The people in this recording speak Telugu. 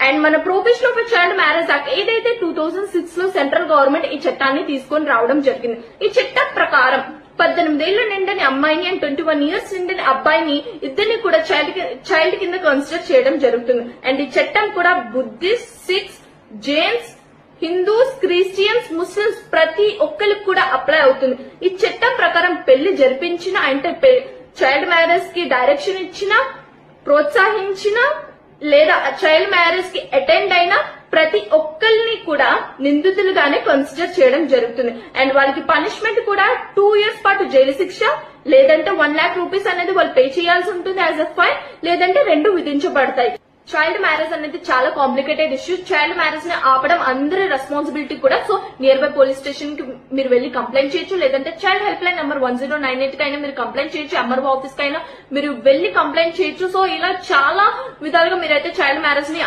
అండ్ మన prohibition of child marriage act ఏదైతే 2006 లో సెంట్రల్ గవర్నమెంట్ ఈ చట్టాన్ని తీసుకొని రావడం జరిగింది. ఈ చట్టం ప్రకారం 18 ఏళ్ల నిండని అమ్మాయిని అండ్ 21 ఇయర్స్ నిండని అబ్బాయిని ఇద్దరిని కూడా చైల్డ్ కింద కన్సిడర్ చేయడం జరుగుతుంది. అండ్ ఈ చట్టం కూడా Buddhist, Sikhs, Jains, Hindus, Christians, Muslims ప్రతి ఒక్కరికి కూడా అప్లై అవుతుంది. ఈ చట్టం ప్రకారం పెళ్లి జరిపించిన అంటే చైల్డ్ మ్యారేజ్ కి డైరెక్షన్ ఇచ్చిన, ప్రోత్సహించిన లేదా చైల్డ్ మ్యారేజ్ కి అటెండ్ అయిన ప్రతి ఒక్కరిని కూడా నిందితులుగానే కన్సిడర్ చేయడం జరుగుతుంది. అండ్ వాళ్ళకి పనిష్మెంట్ కూడా 2 years పాటు జైలు శిక్ష లేదంటే 1 lakh rupees అనేది వాళ్ళు పే చేయాల్సి ఉంటుంది యాజ్ ఎ ఫైన్, లేదంటే 2 విధించబడతాయి. చైల్డ్ మ్యారేజ్ అనేది చాలా కాంప్లికేటెడ్ ఇష్యూ. చైల్డ్ మ్యారేజ్ ని ఆపడం అందరి రెస్పాన్సిబిలిటీ కూడా. So near by police station కి మీరు వెళ్లి కంప్లైంట్ చేయొచ్చు, లేదంటే చైల్డ్ హెల్ప్ లైన్ నెంబర్ 1098 కైనా మీరు కంప్లైంట్ చేయొచ్చు, ఎంఆర్ఓ ఆఫీస్ కైనా మీరు వెళ్లి కంప్లైంట్ చేయొచ్చు. సో ఇలా చాలా విధాలుగా మీరైతే చైల్డ్ మ్యారేజ్ ని